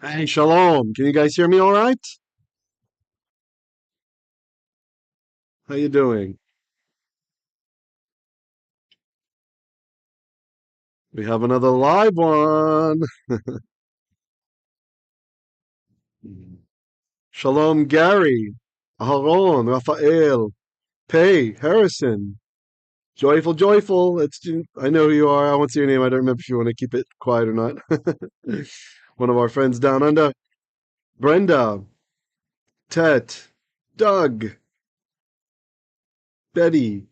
Hey, shalom. Can you guys hear me all right? How you doing? We have another live one. Shalom, Gary, Aharon, Raphael, Pei, Harrison. Joyful, joyful. I know who you are. I won't say your name. I don't remember if you want to keep it quiet or not. One of our friends down under. Brenda, Tet, Doug, Betty.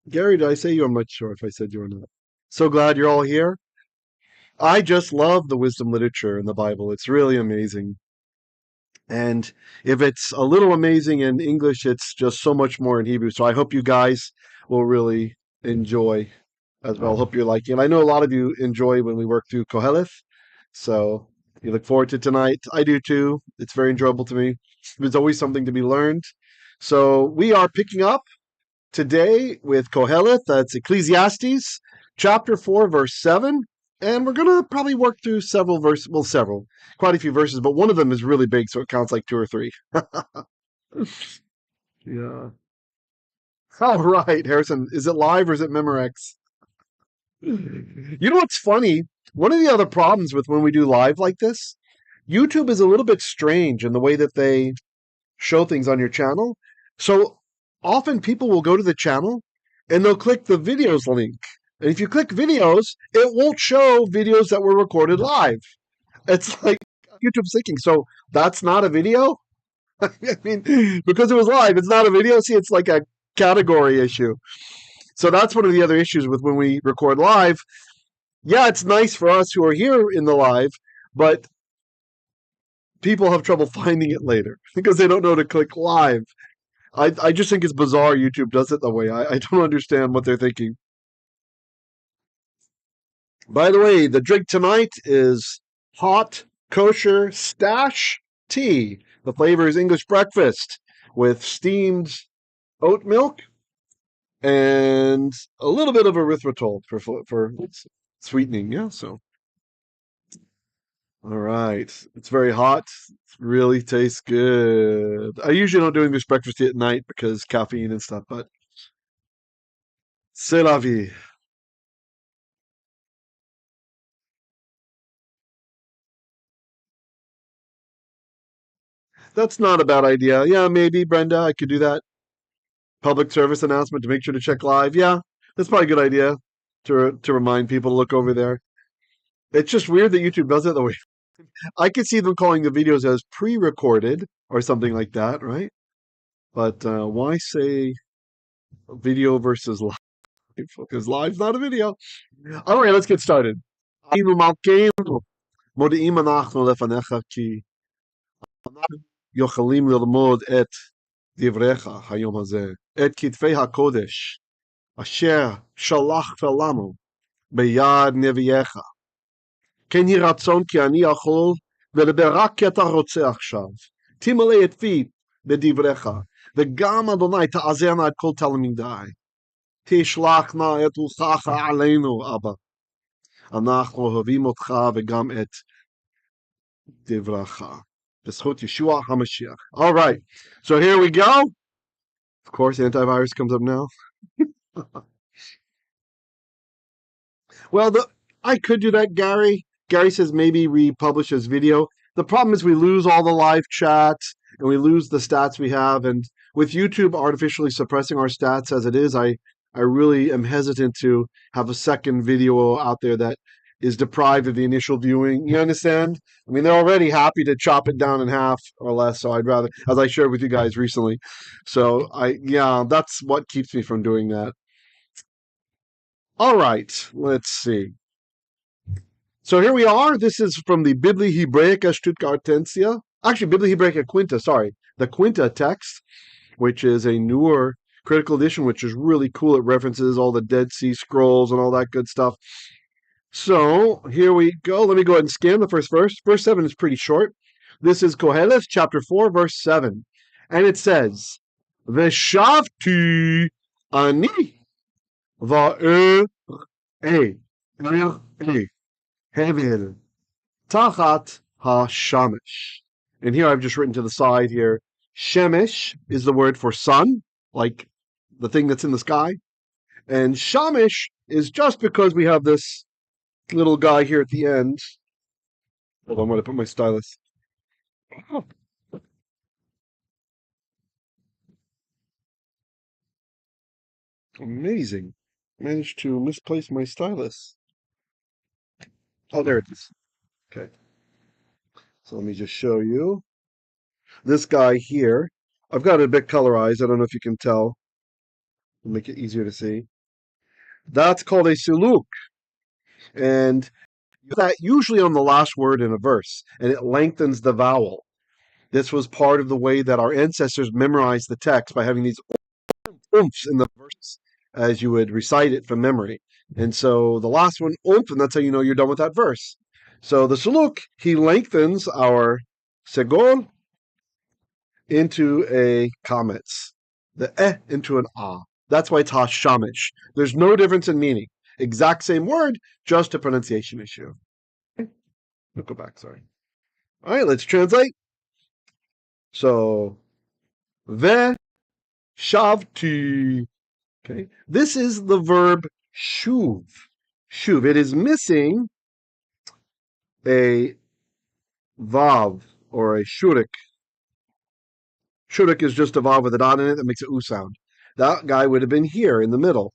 Gary, did I say you? I'm not sure if I said you or not. So glad you're all here. I just love the wisdom literature in the Bible. It's really amazing. And if it's a little amazing in English, it's just so much more in Hebrew. So I hope you guys will really enjoy as well. Hope you're liking it. I know a lot of you enjoy when we work through QOHELETH. So you look forward to tonight. I do too. It's very enjoyable to me. There's always something to be learned. So we are picking up today with QOHELETH. That's Ecclesiastes chapter 4, verse 7. And we're going to probably work through several verses, well, quite a few verses, but one of them is really big, so it counts like two or three. Yeah. All right, Harrison. Is it live or is it Memorex? You know what's funny? One of the other problems with when we do live like this, YouTube is a little bit strange in the way that they show things on your channel. So often people will go to the channel and they'll click the videos link. And if you click videos, it won't show videos that were recorded live. It's like YouTube's thinking, so that's not a video? I mean, because it was live, it's not a video. See, it's like a category issue. So that's one of the other issues with when we record live. Yeah, it's nice for us who are here in the live, but people have trouble finding it later because they don't know to click live. I just think it's bizarre YouTube does it that way. I don't understand what they're thinking. By the way, the drink tonight is hot, kosher, stash tea. The flavor is English breakfast with steamed oat milk and a little bit of erythritol for sweetening. Yeah, so all right. It's very hot. It really tastes good. I usually don't do English breakfast at night because caffeine and stuff, but c'est la vie. That's not a bad idea. Yeah, maybe, Brenda, I could do that. Public service announcement to make sure to check live. Yeah, that's probably a good idea to remind people to look over there. It's just weird that YouTube does it the way. I could see them calling the videos as pre-recorded or something like that, right? But why say video versus live? Because live's not a video. All right, let's get started. מודיעים אנחנו לפניך כי אנחנו יכולים ללמוד את דבריך היום הזה, את כתבי הקודש, אשר שלחת לנו ביד נביאך. כן יהי רצון כי אני יכול לדבר רק כי אתה רוצה עכשיו. תמלא את פי בדבריך, וגם אדוני תעזרנה את כל תלמידיי. תשלח נא את רוחך עלינו, אבא. אנחנו אוהבים אותך וגם את דברך. בזכות ישוע המשיח. All right, so here we go. Of course, antivirus comes up now. Well, I could do that, Gary. Gary says maybe republish his video. The problem is we lose all the live chats and we lose the stats we have. And with YouTube artificially suppressing our stats as it is, I really am hesitant to have a second video out there that is deprived of the initial viewing. You understand? I mean, they're already happy to chop it down in half or less. So I'd rather, as I shared with you guys recently. So yeah, that's what keeps me from doing that. All right, let's see. So here we are. This is from the Biblia Hebraica Stuttgartensia. Actually, Biblia Hebraica Quinta, sorry. The Quinta text, which is a newer critical edition, which is really cool. It references all the Dead Sea Scrolls and all that good stuff. So here we go. Let me go ahead and scan the first verse. Verse 7 is pretty short. This is QOHELETH chapter 4, verse 7. And it says, Veshavti ani va'e hevel tachat hashamesh. And here I've just written to the side here, shemesh is the word for sun, like the thing that's in the sky. And shamesh is just because we have this little guy here at the end. Hold on, I'm going to put my stylus. Oh, amazing. Managed to misplace my stylus. Oh, there it is. Okay. So let me just show you. This guy here, I've got it a bit colorized. I don't know if you can tell. It'll make it easier to see. That's called a suluk. And that usually on the last word in a verse, and it lengthens the vowel. This was part of the way that our ancestors memorized the text by having these umphs in the verse as you would recite it from memory. And so the last one, umph, and that's how you know you're done with that verse. So the suluk, he lengthens our segol into a kametz, the into an ah. That's why it's hashamesh. There's no difference in meaning. Exact same word, just a pronunciation issue. Okay. We'll go back, sorry. All right, let's translate. So, ve shavti. Okay, this is the verb shuv. Shuv. It is missing a vav or a shurik. Shurik is just a vav with a dot in it that makes an u sound. That guy would have been here in the middle.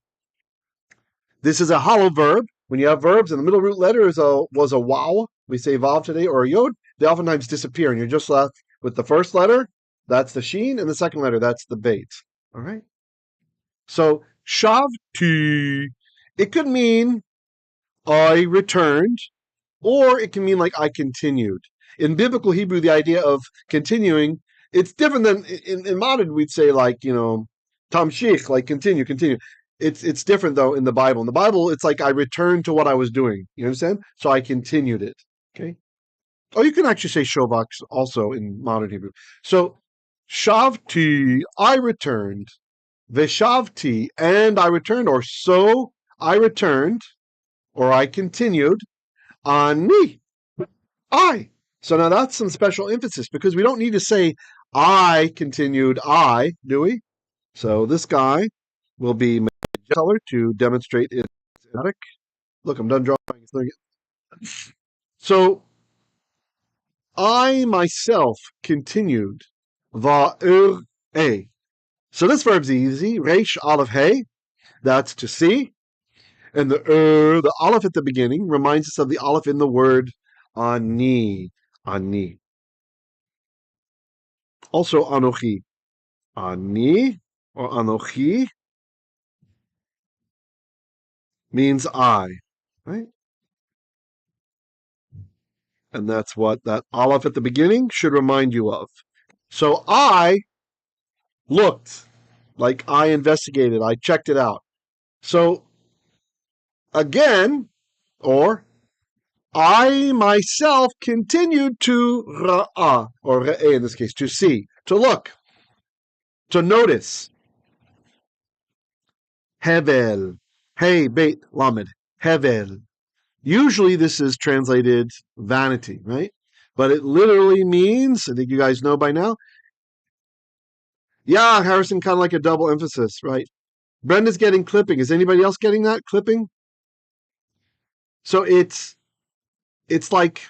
This is a hollow verb. When you have verbs and the middle root letter was a waw, we say vav today, or a yod, they oftentimes disappear and you're just left with the first letter, that's the sheen, and the second letter, that's the beit. All right? So, shavti, it could mean I returned, or it can mean like I continued. In biblical Hebrew, the idea of continuing, it's different than in modern, we'd say like, tamshich, like continue. It's different though in the Bible. In the Bible, it's like I returned to what I was doing. You understand? So I continued it. Okay. Oh, you can actually say shovak also in modern Hebrew. So shavti, I returned. Veshavti, and I returned, or so I returned, or I continued. Ani, I. So now that's some special emphasis because we don't need to say I continued, do we? So this guy will be color to demonstrate its emphatic. Look, I'm done drawing. So I myself continued a. So this verb's easy. Reish aleph hey. That's to see. And the aleph at the beginning reminds us of the aleph in the word ani. Ani. Also anochi. Ani or anochi means I. Right? And that's what that aleph at the beginning should remind you of. So I looked, like I investigated, I checked it out. So again, or I myself continued to ra'ah, or re'eh in this case, to see, to look, to notice. Hevel. Hey, beit, lamed. Hevel. Usually this is translated vanity, right? But it literally means, I think you guys know by now. Yeah, Harrison, kind of like a double emphasis, right? Brenda's getting clipping. Is anybody else getting that clipping? So it's like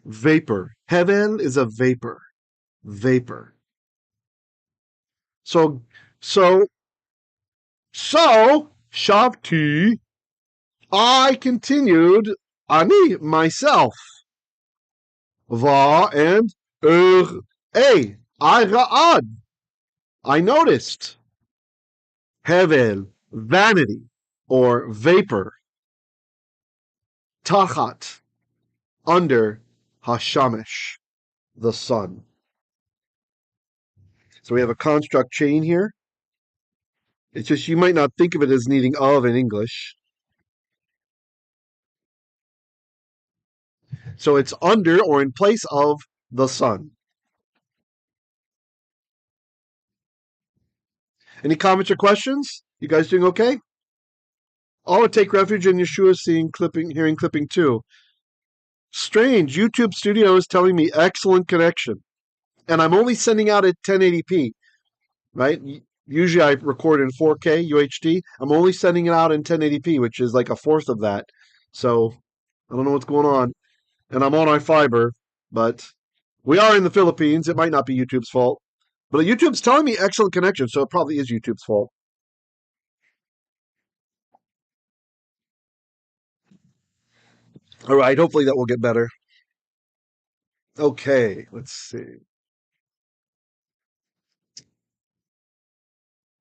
vapor. Hevel is a vapor. Vapor. So shavti, I continued, ani, myself. Va and a, I ra'ad. I noticed. Hevel, vanity, or vapor. Tachat, under hashamesh, the sun. So we have a construct chain here. It's just you might not think of it as needing of in English. So it's under or in place of the sun. Any comments or questions? You guys doing okay? I would take refuge in Yeshua hearing clipping 2. Strange. YouTube Studio is telling me excellent connection. And I'm only sending out at 1080p, right? Usually I record in 4K UHD. I'm only sending it out in 1080p, which is like a fourth of that. So I don't know what's going on. And I'm on iFiber, but we are in the Philippines. It might not be YouTube's fault. But YouTube's telling me excellent connection, so it probably is YouTube's fault. All right, hopefully that will get better. Okay, let's see.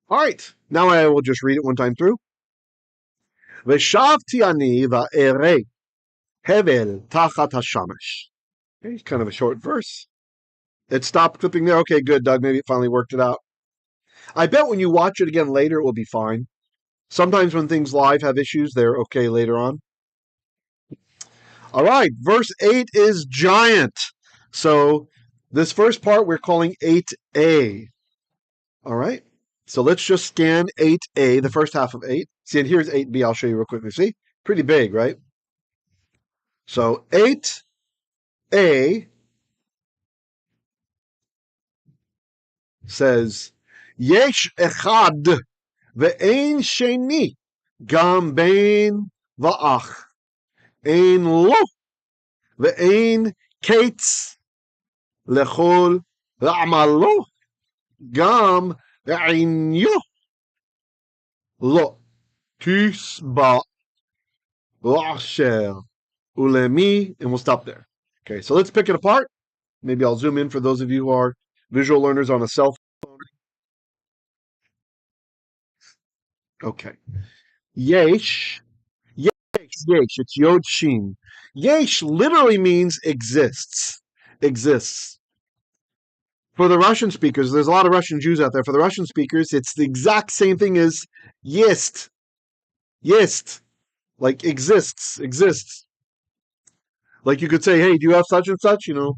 All right, now I will just read it one time through. Veshavti ani va'ere hevel tachat hashamesh. Okay, it's kind of a short verse. It stopped clipping there. Okay, good, Doug. Maybe it finally worked it out. I bet when you watch it again later, it will be fine. Sometimes when things live have issues, they're okay later on. All right, verse 8 is giant. So this first part we're calling 8a. All right, so let's just scan 8a, the first half of 8. See, and here's 8b. I'll show you real quickly. See, pretty big, right? So 8a says, yesh echad ve'ein sheini gam bein va'ach ein lo ve'ein keitz lechol amalo gam eino lo tisba oser ulmi, and we'll stop there. Okay, so let's pick it apart. Maybe I'll zoom in for those of you who are visual learners on a cell phone. Okay. Yesh. Yesh. Yesh. It's yod shin. Yesh literally means exists. Exists. For the Russian speakers, there's a lot of Russian Jews out there. For the Russian speakers, it's the exact same thing as есть. Есть. Like exists. Exists. Like you could say, hey, do you have such and such? You know,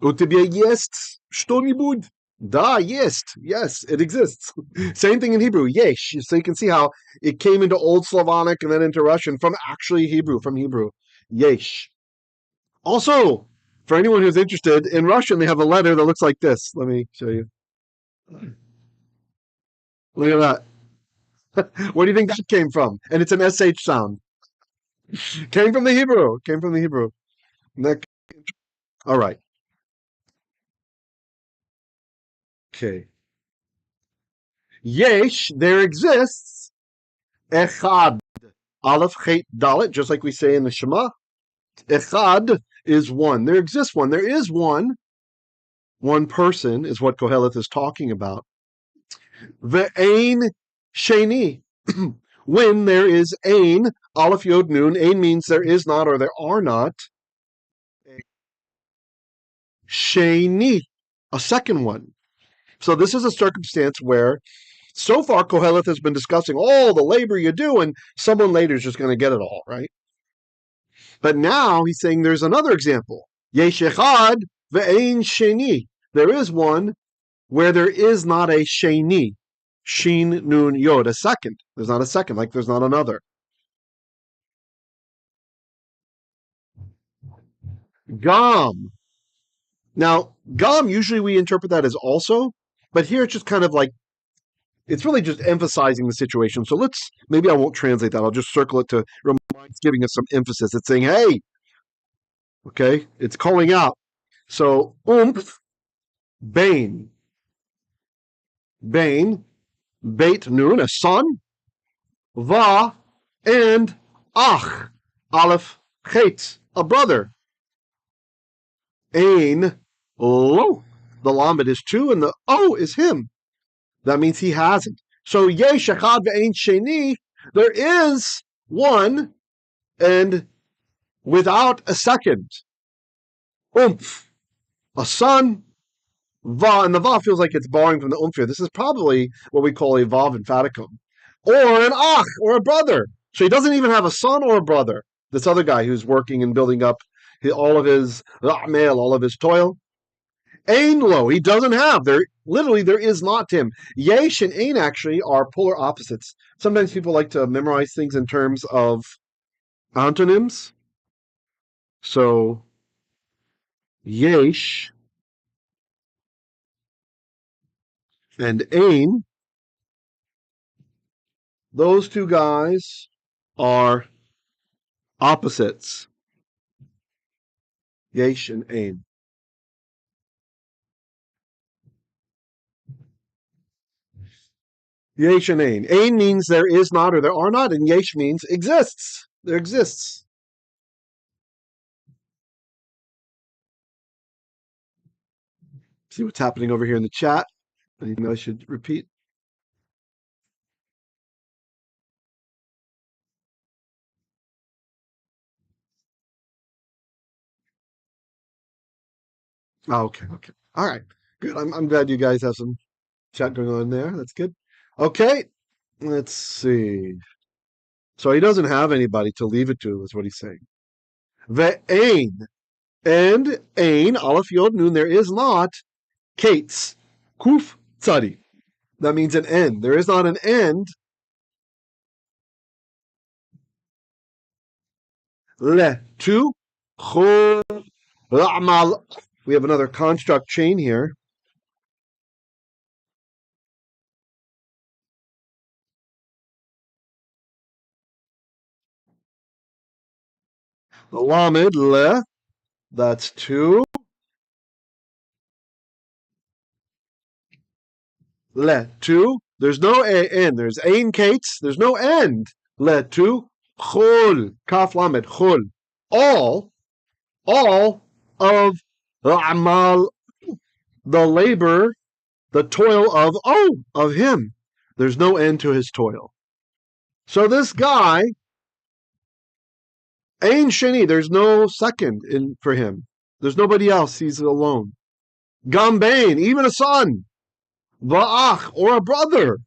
у тебя есть что-нибудь? Da, есть. Yes, it exists. Same thing in Hebrew, yesh. So you can see how it came into Old Slavonic and then into Russian from actually Hebrew, from Hebrew. Yesh. Also, for anyone who's interested, in Russian they have a letter that looks like this. Let me show you. Look at that. Where do you think that came from? And it's an SH sound. Came from the Hebrew. Came from the Hebrew. All right. Okay. Yesh, there exists. Echad. Aleph, chet, dalet, just like we say in the Shema. Echad is one. There exists one. There is one. One person is what QOHELETH is talking about. Ve'ein sheini. When there is ein, aleph yod nun, ein means there is not or there are not. Sheini, a second one. So this is a circumstance where so far QOHELETH has been discussing all the labor you do, and someone later is just going to get it all, right? But now he's saying there's another example. Yesh echad ve'ein sheini. There is one where there is not a sheini. Shin, nun, yod, a second. There's not a second, like there's not another. Gam. Now, gam, usually we interpret that as also, but here it's just kind of like, it's really just emphasizing the situation. So maybe I won't translate that. I'll just circle it to remind, it's giving us some emphasis. It's saying, hey, okay, it's calling out. So, bein. Bein, beit nun, a son, va, and ach, aleph, chet, a brother. Ein, lo, the lamed is two, and the o is him. That means he hasn't. So, yesh echad ve'ein sheini, there is one, and without a second. A son, va, and the va feels like it's borrowing from the here. This is probably what we call a vav emphaticum. Or an ach, or a brother. So he doesn't even have a son or a brother. This other guy who's working and building up all of his ameil, all of his toil. Ein lo, he doesn't have. There is not him. Yesh and ein actually are polar opposites. Sometimes people like to memorize things in terms of antonyms. So yesh, and ein, those two guys are opposites. Yesh and ein. Yesh and ein. Ein means there is not or there are not, and yesh means exists. There exists. See what's happening over here in the chat? Anything I should repeat? Oh, okay, okay. All right. Good. I'm glad you guys have some chat going on there. That's good. Okay. Let's see. So he doesn't have anybody to leave it to, is what he's saying. Ve'ein. And ein, aleph yod nun, there is not keitz. Kuf tzadi. That means an end. There is not an end. Le, to, chol, amal. We have another construct chain here. The lamed, le, that's 2. Le, 2. There's no end. There's ein keitz. There's no end. Le, 2. Chol, kaf lamed, chol. All of the amal, the labor, the toil of him. There's no end to his toil. So this guy, ein sheini, there's no second for him. There's nobody else. He's alone. Gam bein, even a son. Va'ach, or a brother.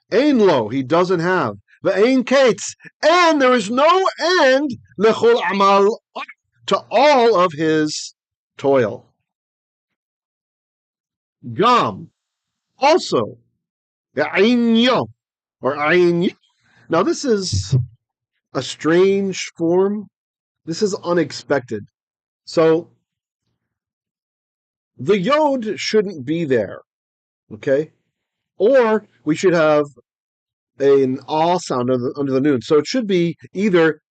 Ein lo, he doesn't have. Ve'ein keitz, and there is no end lechol amal, to all of his toil. Gam, also, eino, or eino. Now this is a strange form. This is unexpected. So the yod shouldn't be there, okay? Or we should have an all sound under the noon. So it should be either,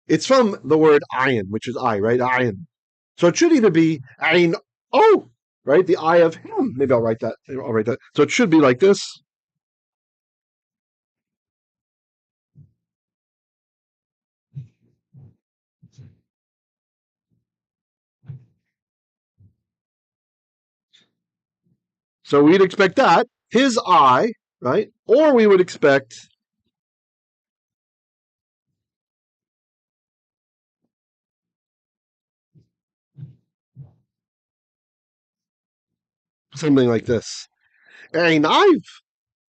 it's from the word ayin, which is I, right? Ayin. So it should either be ayin, oh, right? The eye of him. Maybe I'll write that. So it should be like this. So we'd expect that, his eye, right? Or we would expect something like this. Einav,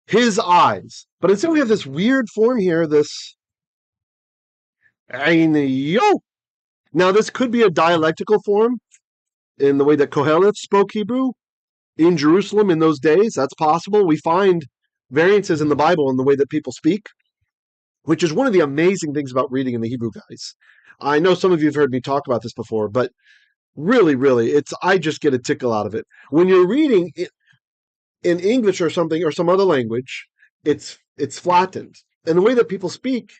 his eyes. But instead we have this weird form here, this eino. Now this could be a dialectical form in the way that QOHELETH spoke Hebrew in Jerusalem in those days. That's possible. We find variances in the Bible in the way that people speak, which is one of the amazing things about reading in the Hebrew, guys. I know some of you have heard me talk about this before, but really, I just get a tickle out of it. When you're reading in English or something or some other language, it's flattened. And the way that people speak,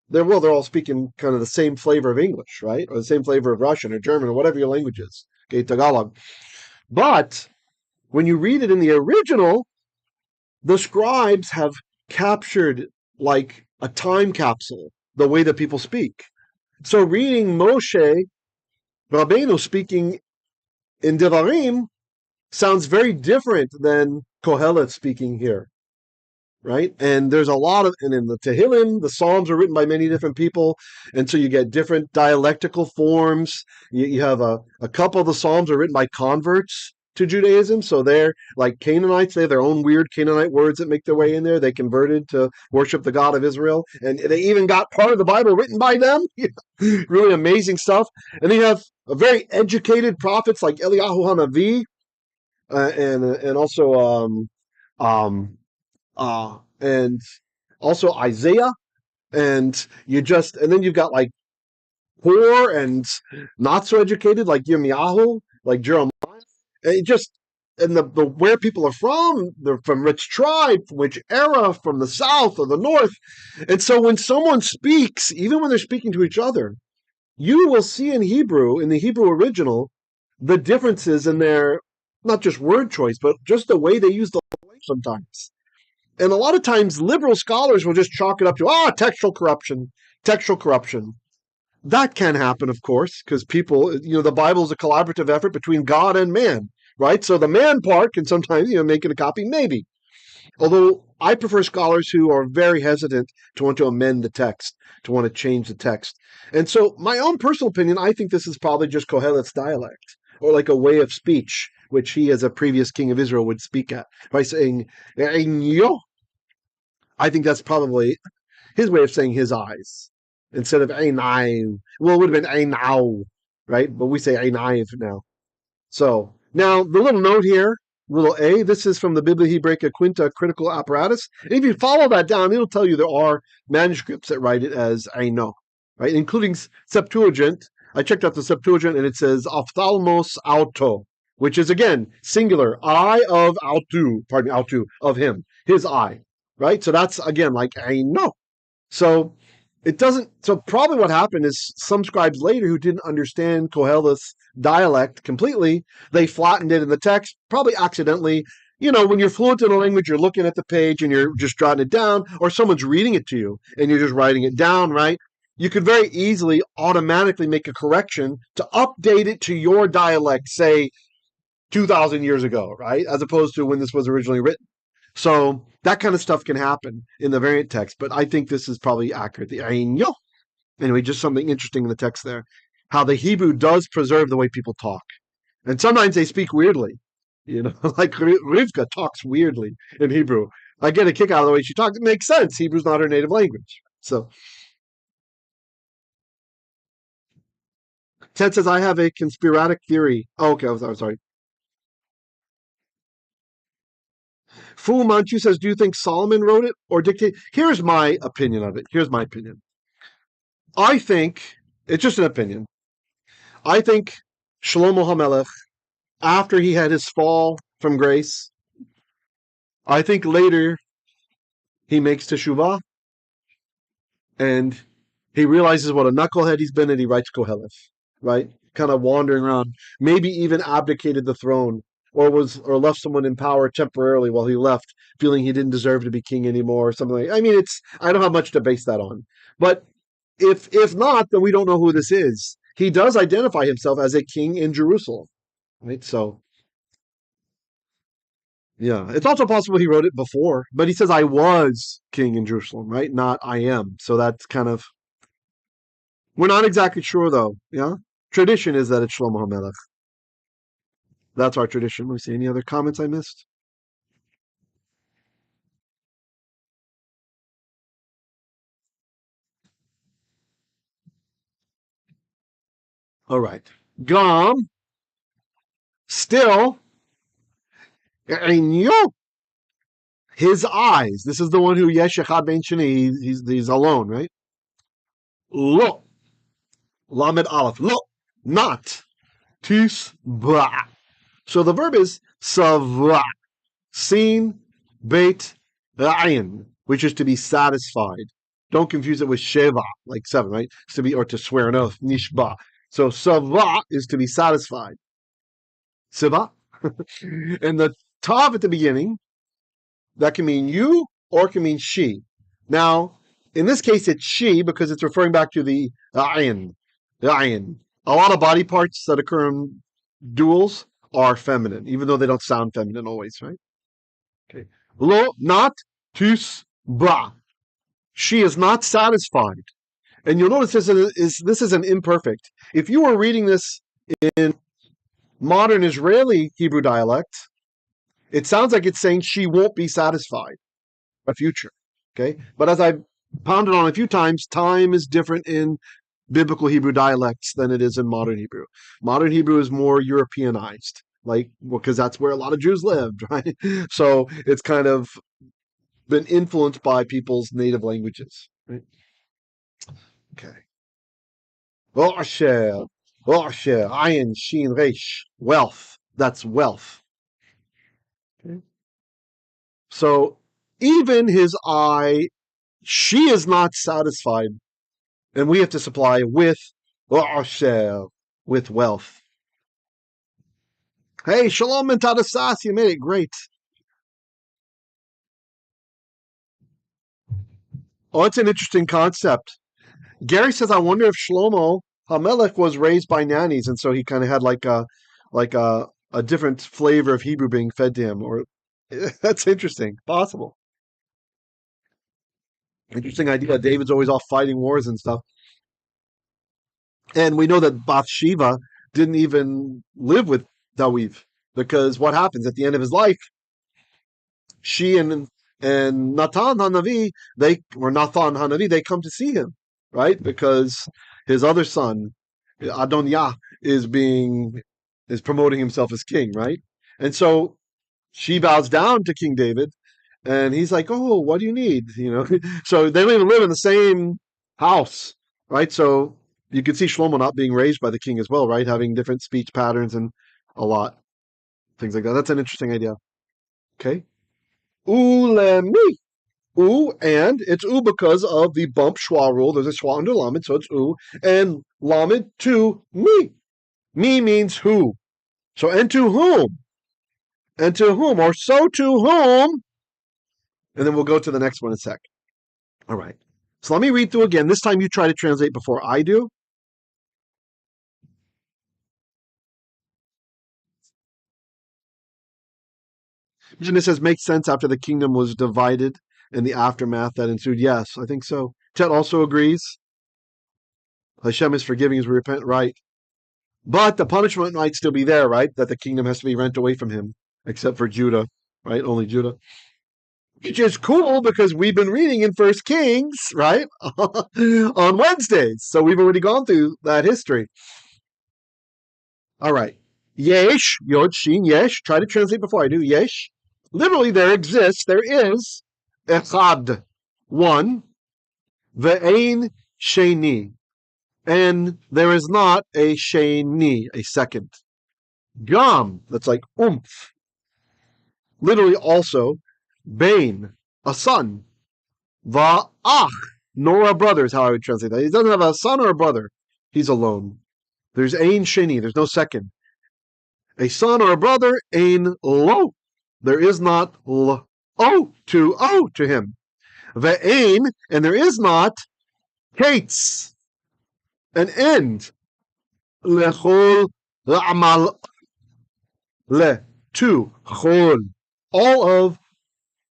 they're all speaking kind of the same flavor of English, right? Or the same flavor of Russian or German or whatever your language is. Okay, Tagalog. But when you read it in the original, the scribes have captured like a time capsule the way that people speak. So reading Moshe Rabbeinu speaking in Devarim sounds very different than QOHELETH speaking here, right? And there's a lot of, and in the Tehillim, the Psalms are written by many different people, and so you get different dialectical forms. You have a couple of the Psalms are written by converts to Judaism, so they're like Canaanites. They have their own weird Canaanite words that make their way in there. They converted to worship the God of Israel, and they even got part of the Bible written by them. Really amazing stuff. And they have a very educated prophets like Eliyahu Hanavi, and also and also Isaiah, and then you've got like poor and not so educated, like Yirmiyahu, like Jeremiah. It just and the where people are from, they're from which tribe, from which era, from the south or the north. And so when someone speaks, even when they're speaking to each other, you will see in Hebrew, in the Hebrew original, the differences in their not just word choice, but just the way they use the language sometimes. And a lot of times liberal scholars will just chalk it up to textual corruption, textual corruption. That can happen, of course, because people, the Bible is a collaborative effort between God and man, right? So the man part can sometimes, make it a copy, maybe. Although I prefer scholars who are very hesitant to want to amend the text, to want to change the text. And so my own personal opinion, I think this is probably just QOHELETH's dialect, or like a way of speech, which he as a previous king of Israel would speak at, by saying, eino. I think that's probably his way of saying his eyes instead of einai. Well, it would have been einau, right? But we say einai now. So now the little note here, little a, this is from the Biblia Hebraica Quinta Critical Apparatus. And if you follow that down, it'll tell you there are manuscripts that write it as eino, right? Including Septuagint. I checked out the Septuagint and it says ophthalmos auto, which is again singular, eye of autu, of him, his eye, right? So that's again like eino. So it doesn't. So probably what happened is some scribes later who didn't understand QOHELETH's dialect completely, they flattened it in the text, probably accidentally. When you're fluent in a language, you're looking at the page and you're just jotting it down, or someone's reading it to you and you're just writing it down, right? You could very easily automatically make a correction to update it to your dialect, say 2,000 years ago, right? As opposed to when this was originally written. So that kind of stuff can happen in the variant text, but I think this is probably accurate. The eino. Anyway, just something interesting in the text there. How the Hebrew does preserve the way people talk. And sometimes they speak weirdly. Like Rivka talks weirdly in Hebrew. I get a kick out of the way she talks. It makes sense. Hebrew's not her native language. So Ted says, I have a conspiratic theory. Oh, okay, I'm sorry. Fu Manchu says, do you think Solomon wrote it or dictate? Here's my opinion of it. I think, it's just an opinion. I think Shlomo HaMelech, after he had his fall from grace, I think later he makes teshuvah and he realizes what a knucklehead he's been and he writes QOHELETH, right? Kind of wandering around, maybe even abdicated the throne or left someone in power temporarily while he left, feeling he didn't deserve to be king anymore or something like that. I mean, I don't have much to base that on. But if not, then we don't know who this is. He does identify himself as a king in Jerusalem, right? So yeah, it's also possible he wrote it before, but he says I was king in Jerusalem, right? Not I am. So that's kind of, we're not exactly sure though. Yeah, tradition is that it's Shlomo HaMelech. That's our tradition. Let me see. Any other comments I missed? All right. Gam, still, eino, his eyes. This is the one who yesh, echad, bein, sheini. He's alone, right? Lo, lamed aleph. Lo, not tisba. So the verb is savra, seen, beit, ayin, which is to be satisfied. Don't confuse it with sheva, like seven, right? It's to be, or to swear an oath, nishba. So savra is to be satisfied. Siva. And the tav at the beginning, that can mean you or it can mean she. Now, in this case, it's she because it's referring back to the ayin. The ayin. A lot of body parts that occur in duals are feminine, even though they don't sound feminine always, right? Okay. Lo, not, tus, ba. She is not satisfied. And you'll notice this is an imperfect. If you were reading this in modern Israeli Hebrew dialect, it sounds like it's saying she won't be satisfied a future. Okay. But as I've pounded on a few times, time is different in biblical Hebrew dialects than it is in modern Hebrew. Modern Hebrew is more Europeanized, because that's where a lot of Jews lived, right? So it's kind of been influenced by people's native languages, right? Okay. oser, oser, ayin, shin, resh, wealth. That's wealth. Okay. So even his eye, she is not satisfied, and we have to supply with oser, with wealth. Hey, shalom and tadasas, you made it great. Oh, it's an interesting concept. Gary says, I wonder if Shlomo HaMelech was raised by nannies, and so he kind of had like a different flavor of Hebrew being fed to him. Or that's interesting. Possible. Interesting idea. David's always off fighting wars and stuff. And we know that Bathsheba didn't even live with David, because what happens at the end of his life? She and Nathan Hanavi, Nathan Hanavi, they come to see him, right? Because his other son, Adoniah, is promoting himself as king, right? And so she bows down to King David, and he's like, "Oh, what do you need?" So they don't even live in the same house, right? So you can see Shlomo not being raised by the king as well, right? Having different speech patterns and a lot things like that. That's an interesting idea. Okay. Ulmi. And it's because of the bump shwa rule. There's a shwa under lamed, so it's and lamed to me. Me means who. So, and to whom? And to whom? Or so to whom? And then we'll go to the next one in a sec. All right. So let me read through again. This time you try to translate before I do. It says, makes sense after the kingdom was divided and the aftermath that ensued. Yes, I think so. Chet also agrees. Hashem is forgiving as we repent, right? But the punishment might still be there, right? That the kingdom has to be rent away from him, except for Judah, right? Only Judah. Which is cool because we've been reading in First Kings, right? On Wednesdays. So we've already gone through that history. All right. Yesh, yod, shin, yesh. Try to translate before I do. Yesh. Literally, there exists, there is echad, one, vein, sheini. And there is not a sheini, a second. Gam, that's like umph. Literally also, bein, a son. Va'ach, nor a brother is how I would translate that. He doesn't have a son or a brother. He's alone. There's ein sheini, there's no second. A son or a brother, ein lo. There is not lo to him. Ve'ein, and there is not keitz, an end. Lechol la'amal le to chol, all of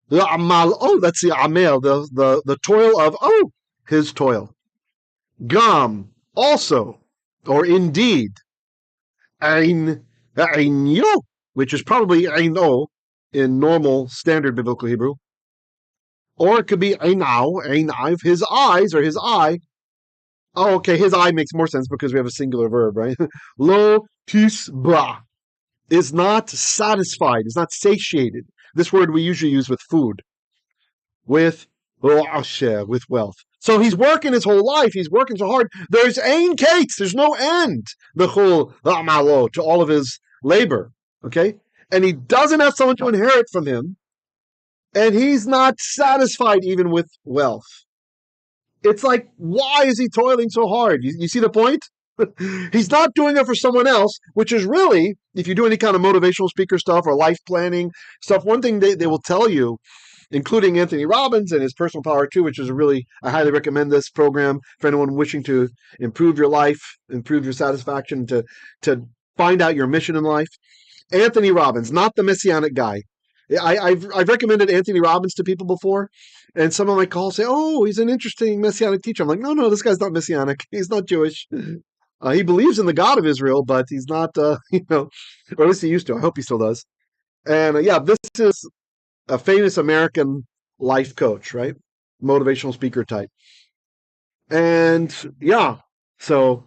la'amal that's the ameil, the toil of his toil. Gam, also, or indeed, eino, which is probably eino in normal standard biblical Hebrew, or it could be einau, his eyes or his eye. Oh, okay, his eye makes more sense because we have a singular verb, right? Lo tisba is not satisfied, is not satiated. This word we usually use with food, with wealth. So he's working his whole life. He's working so hard. There's ein keitz. There's no end. The whole amalo to all of his labor. Okay, and he doesn't have someone to inherit from him, and he's not satisfied even with wealth. It's like, why is he toiling so hard? You see the point? He's not doing it for someone else, which is really, if you do any kind of motivational speaker stuff or life planning stuff, one thing they will tell you, including Anthony Robbins and his Personal Power 2, which is I highly recommend this program for anyone wishing to improve your life, improve your satisfaction, to find out your mission in life. Anthony Robbins, not the messianic guy. I've recommended Anthony Robbins to people before, and some of my calls say, "Oh, he's an interesting messianic teacher." I'm like, "No, this guy's not messianic. He's not Jewish. He believes in the God of Israel, but he's not, or at least he used to. I hope he still does." And this is a famous American life coach, right? Motivational speaker type. And so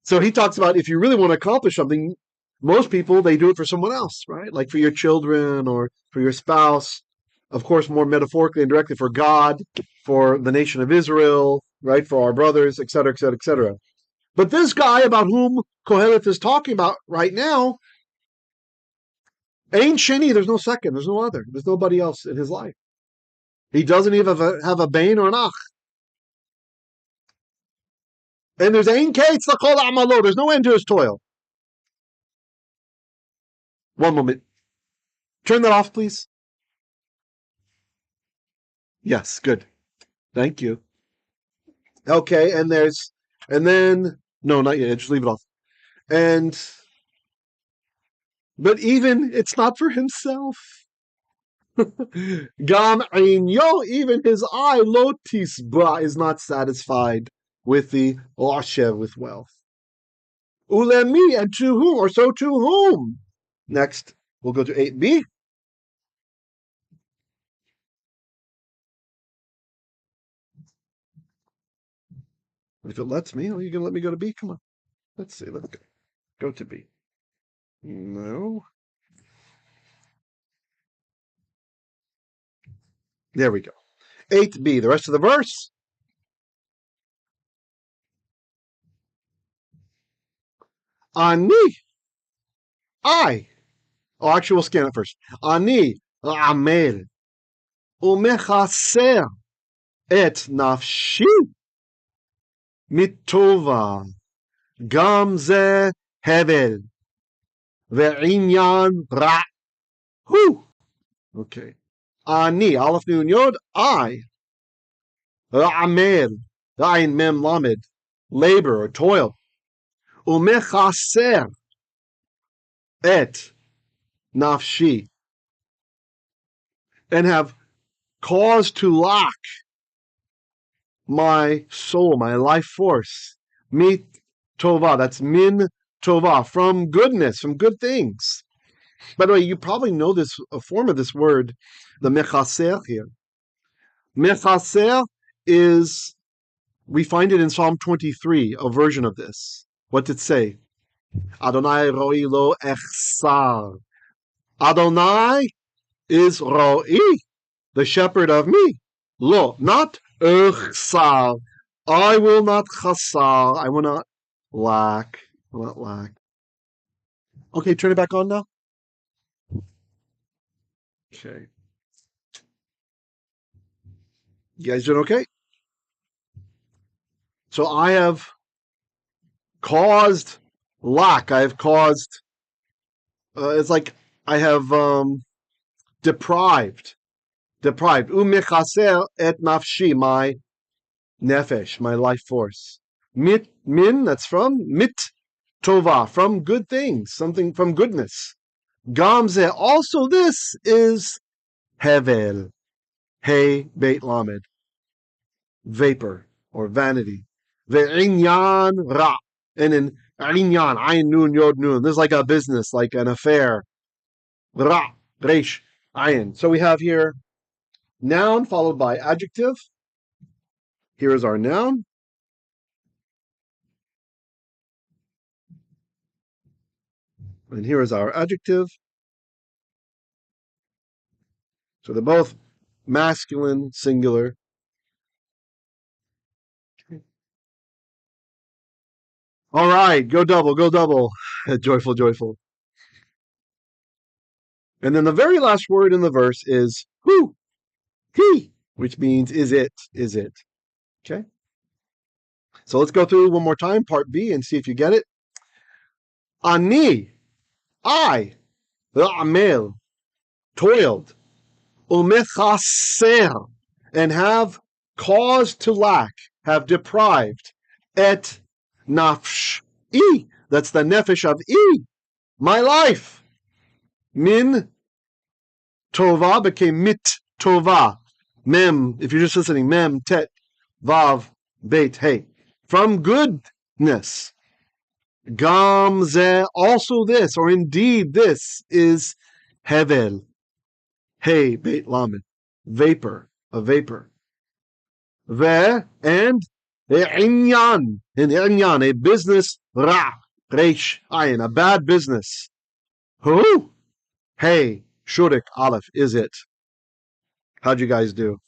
he talks about if you really want to accomplish something, most people, they do it for someone else, right? Like for your children or for your spouse. Of course, more metaphorically and directly for God, for the nation of Israel, right? For our brothers, et cetera, et cetera, et cetera. But this guy about whom QOHELETH is talking about right now, ain't sheini, there's no second, there's no other, there's nobody else in his life. He doesn't even have a bein or an ach. And there's ein keitz amalo, there's no end to his toil. One moment. Turn that off, please. Yes, good. Thank you. Okay, and then, no, not yet, just leave it off. But even, it's not for himself. Gam eino, even his eye, lo tisba, is not satisfied with the oser, with wealth. Ulmi, and to whom, or so to whom? Next, we'll go to 8b. If it lets me, are you going to let me go to B? Come on. Let's see. Let's go. Go to B. No. There we go. 8b, the rest of the verse. Ani, I. Oh, actually, we'll scan it first. Ani, ameil, umchaseir et nafshi mitova, gam ze hevel, ve'inyan ra. Whew. Okay. Ani, aleph nun yod, I. Ameil, ayin mem lamed, labor or toil. Umchaseir et nafshi, and have caused to lack my soul, my life force. Mit tova, that's min tova, from goodness, from good things. By the way, you probably know this, a form of this word, the umchaseir here. Umchaseir is, we find it in Psalm 23, a version of this. What did it say? Adonai roi lo echsar. Adonai is roi, the shepherd of me. Lo, not echsar. I will not chasar. I will not lack. I will not lack. Okay, turn it back on now. Okay. You guys doing okay? So I have caused lack. I have caused, it's like I have deprived. Umchaseir et nafshi, my nefesh, my life force. Min, that's from mit tova, from good things, something from goodness. Gamze, also this is hevel, hey beit lamed, vapor or vanity. Ve'inyan ra, and in inyan, ayin nun yod nun, this is like a business, like an affair. Ra, resh, ayin. So we have here noun followed by adjective. Here is our noun. And here is our adjective. So they're both masculine, singular. All right, go double, go double. Joyful, joyful. And then the very last word in the verse is who, he, which means is it, is it. Okay? So let's go through one more time, part B, and see if you get it. Ani, I, ameil, toiled, umchaseir, and have caused to lack, have deprived, et nafsh, that's the nefesh of my life. Min tova became mit tova. Mem, if you're just listening, mem, tet, vav, beit, hey. From goodness. Gam ze, also this, or indeed this, is hevel. Hey, beit lamed. Vapor, a vapor. Ve, and inyan, in inyan, a business, ra, resh, ayin, a bad business. Who? Hey, shurik, aleph, is it? How'd you guys do?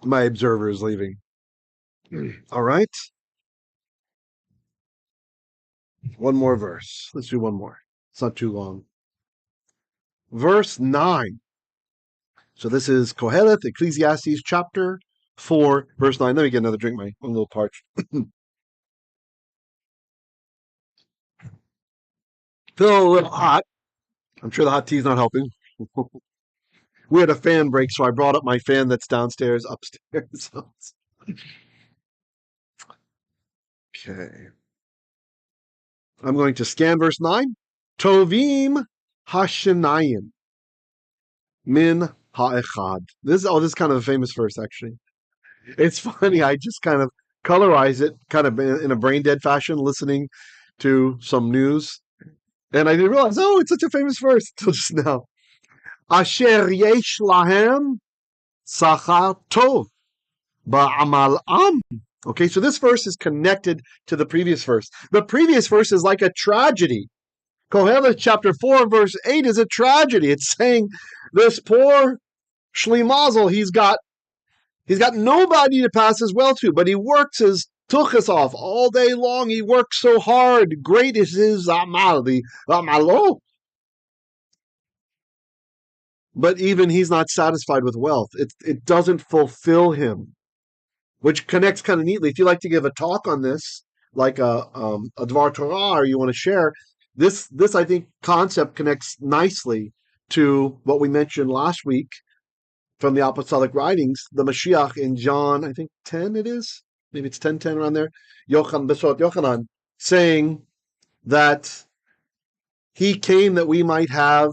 My observer is leaving. All right. One more verse. Let's do one more. It's not too long. Verse 9. So this is QOHELETH, Ecclesiastes chapter 4, verse 9. Let me get another drink. I'm a little parched. Feel a little hot. I'm sure the hot tea is not helping. We had a fan break, so I brought up my fan that's downstairs, upstairs. Okay. I'm going to scan verse 9. Tovim hashnayim min echad. This is kind of a famous verse, actually. It's funny. I just kind of colorize it kind of in a brain dead fashion, listening to some news. And I didn't realize, it's such a famous verse until just now. Asher yesh lahem sakhar tov baamalam. Okay, so this verse is connected to the previous verse. The previous verse is like a tragedy. QOHELETH chapter 4, verse 8 is a tragedy. It's saying this poor shlimazel, he's got nobody to pass his wealth to, but he works his tuchas off all day long. He works so hard. Great is his amalo, the amalo. But even he's not satisfied with wealth. It doesn't fulfill him, which connects kind of neatly. If you like to give a talk on this, like a Dvar Torah, or you want to share, this I think concept connects nicely to what we mentioned last week from the apostolic writings, the Mashiach in John, I think 10 it is, maybe it's 10:10 around there, Yochanan, saying that he came that we might have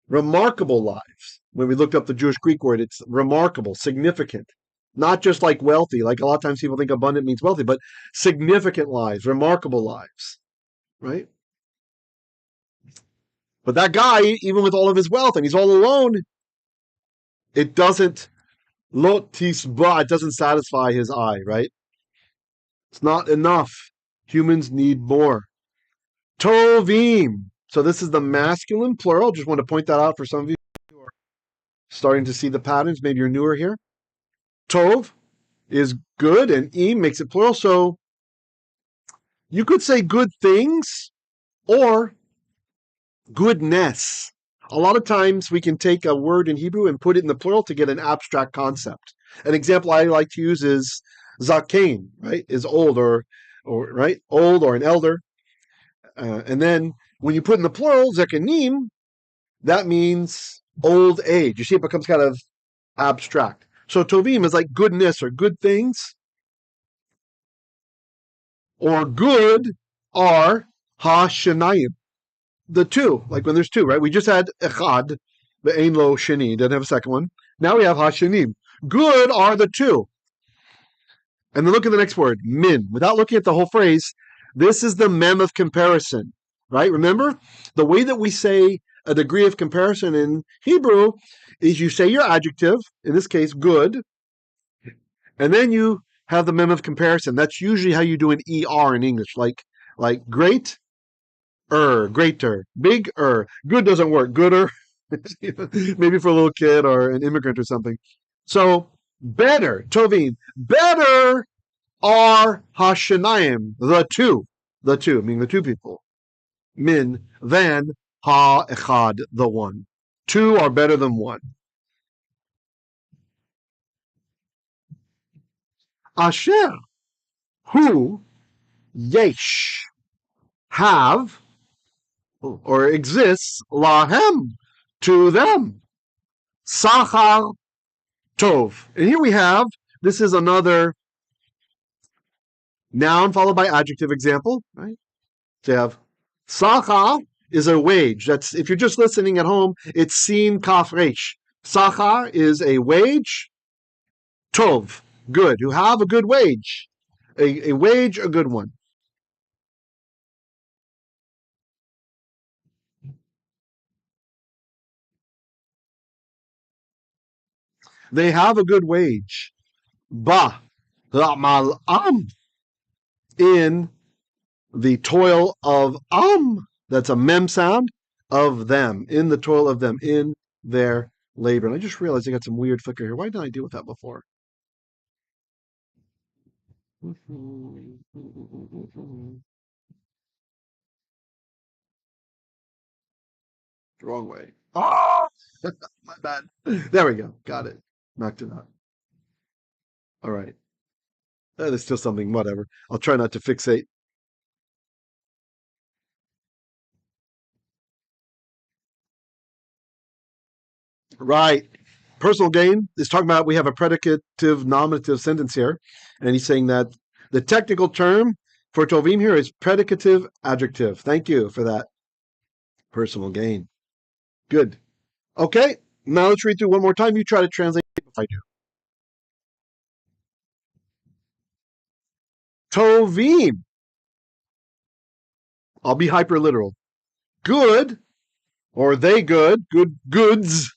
remarkable lives. When we looked up the Jewish Greek word, it's remarkable, significant. Not just like wealthy, like a lot of times people think abundant means wealthy, but significant lives, remarkable lives, right? But that guy, even with all of his wealth, and he's all alone, it doesn't tisba, it doesn't satisfy his eye, right? It's not enough. Humans need more. Tovim. So this is the masculine plural. Just want to point that out for some of you who are starting to see the patterns. Maybe you're newer here. Tov is good, and im makes it plural. So you could say good things or goodness. A lot of times we can take a word in Hebrew and put it in the plural to get an abstract concept. An example I like to use is zaken, right? Is old or right? Old or an elder. And then when you put in the plural, zekanim, that means old age. You see, it becomes kind of abstract. So tovim is like goodness or good things. Or good are hashnayim. The two, like when there's two, right? We just had echad, the eino sheini, didn't have a second one. Now we have hashanim. Good are the two. And then look at the next word, min. Without looking at the whole phrase, this is the mem of comparison, right? Remember, the way that we say a degree of comparison in Hebrew is you say your adjective, in this case, good, and then you have the mem of comparison. That's usually how you do an ER in English, like great, greater, big, good doesn't work, gooder, maybe for a little kid or an immigrant or something. So better, tovim, better are hashanayim, the two, meaning the two people, min, than echad, the one. Two are better than one. Asher, who, yesh, have, or exists, lahem, to them, sakhar, tov. And here we have, this is another noun followed by adjective example, right? So you have sakhar is a wage. That's, if you're just listening at home, it's sin kaf resh. Sakhar is a wage. Tov, good. You have a good wage. A wage, a good one. They have a good wage. Baamalam, in the toil of that's a mem sound, of them, in the toil of them, in their labor. And I just realized I got some weird flicker here. Why didn't I deal with that before? Wrong way. Oh, my bad. There we go. Got it. Knocked it out. All right. There's still something, whatever. I'll try not to fixate. Right. Personal gain is talking about we have a predicative nominative sentence here. And he's saying that the technical term for tovim here is predicative adjective. Thank you for that. Personal gain. Good. Okay. Now let's read through one more time. You try to translate if I do. Tovim. I'll be hyper literal. Good, or they good, goods.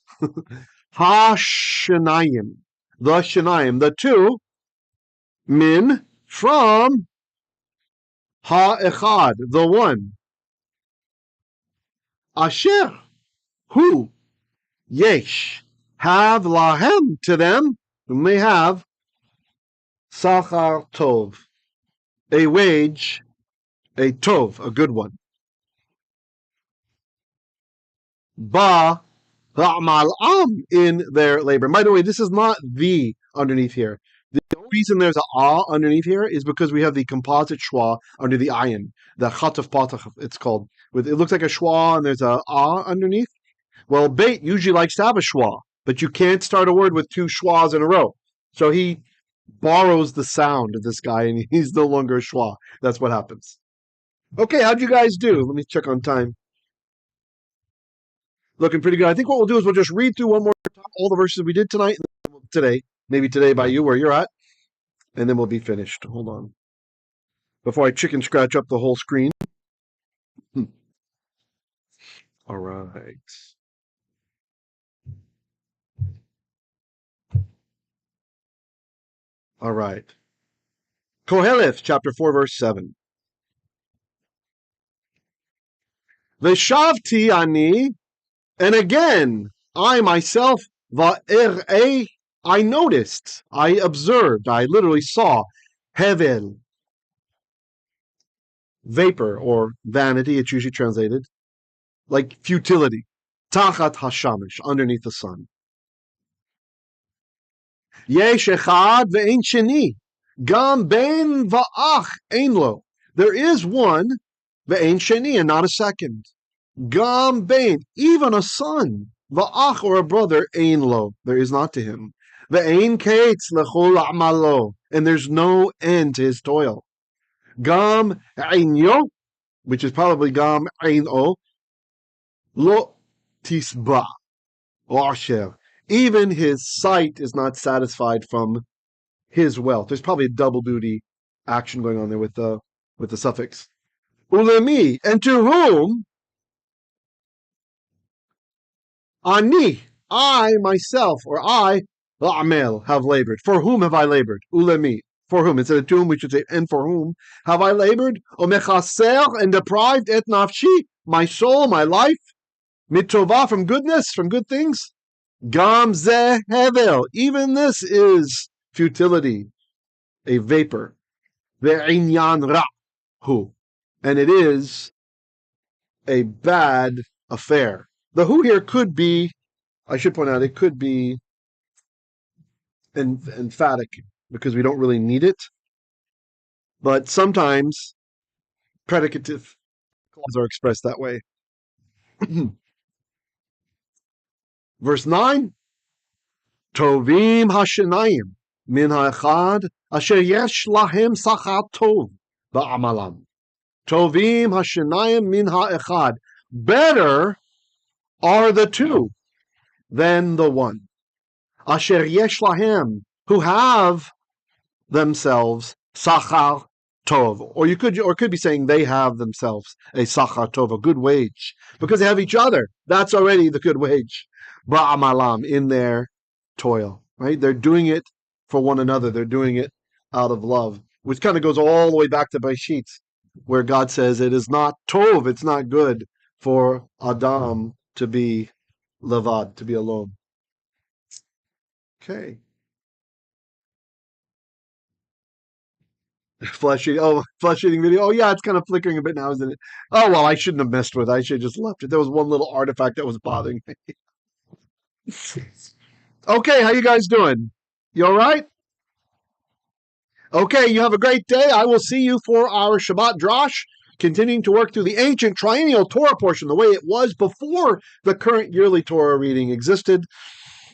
Hashanayim. The shanayim, the two, min, from echad, the one. Asher, who, yesh, have lahem, to them, whom they have, sakhar tov, a wage, a tov, a good one. Baamalam, in their labor. By the way, this is not the underneath here. The reason there's an underneath here is because we have the composite shwa under the ayin, the chataf patach, it's called. It looks like a shwa and there's a underneath. Well, beit usually likes to have a shwa, but you can't start a word with two shwas in a row. So he borrows the sound of this guy and he's no longer a shwa. That's what happens. Okay, how'd you guys do? Let me check on time. Looking pretty good. I think what we'll do is we'll just read through one more time all the verses we did today, maybe today by you where you're at, and then we'll be finished. Hold on. Before I chicken scratch up the whole screen. All right. All right. QOHELETH, chapter 4, verse 7. Veshavti ani, and again, I myself, I noticed, I observed, I literally saw, hevel, vapor or vanity, it's usually translated, like futility, tachat hashamesh, underneath the sun. Yesh echad ve'ein sheini, gam bein eino. There is one, ve'ein sheini, and not a second. Gam bein, even a son, va'ach, or a brother, eino, there is not to him. Ve'ein keitz lechol amalo, and there's no end to his toil. Gam eino, which is probably gam eino, lo tisba, oser. Even his sight is not satisfied from his wealth. There's probably a double duty action going on there with the suffix. Ulmi, and to whom ani, I myself, or I, ameil, have labored. For whom have I labored? Ulmi, for whom? Instead of to whom, we should say, and for whom have I labored? Umchaseir, and deprived et nafshi, my soul, my life, mitova, from goodness, from good things. Gam ze hevel, even this is futility, a vapor. Ve'inyan ra hu, and it is a bad affair. The who here could be, I should point out, it could be emphatic because we don't really need it. But sometimes predicative clauses are expressed that way. Verse 9, tovim hashnayim min echad asher yesh lahem sakhar tov baamalam. Tovim hashnayim min echad. Better are the two than the one. Asher yesh lahem, who have themselves sakhar tov, or could be saying they have themselves a sakhar tov, a good wage, because they have each other. That's already the good wage. Baamalam, in their toil, right? They're doing it for one another. They're doing it out of love, which kind of goes all the way back to Bereshit, where God says it is not tov, it's not good for Adam to be levad, to be alone. Okay. Flesh eating. Oh, flesh eating video. Oh, yeah, it's kind of flickering a bit now, isn't it? Oh, well, I shouldn't have messed with it. I should have just left it. There was one little artifact that was bothering me. Okay, how you guys doing? You all right? Okay, you have a great day. I will see you for our Shabbat Drosh, continuing to work through the ancient triennial Torah portion, the way it was before the current yearly Torah reading existed,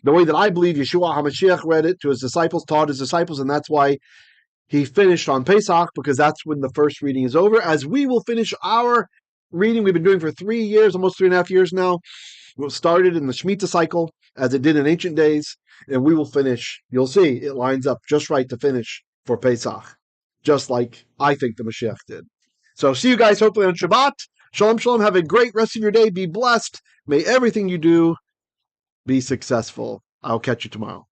the way that I believe Yeshua HaMashiach read it to his disciples, taught his disciples, and that's why he finished on Pesach, because that's when the first reading is over, as we will finish our reading we've been doing for 3 years, almost 3.5 years now. It started in the Shemitah cycle, as it did in ancient days, and we will finish. You'll see, it lines up just right to finish for Pesach, just like I think the Mashiach did. So see you guys hopefully on Shabbat. Shalom, shalom. Have a great rest of your day. Be blessed. May everything you do be successful. I'll catch you tomorrow.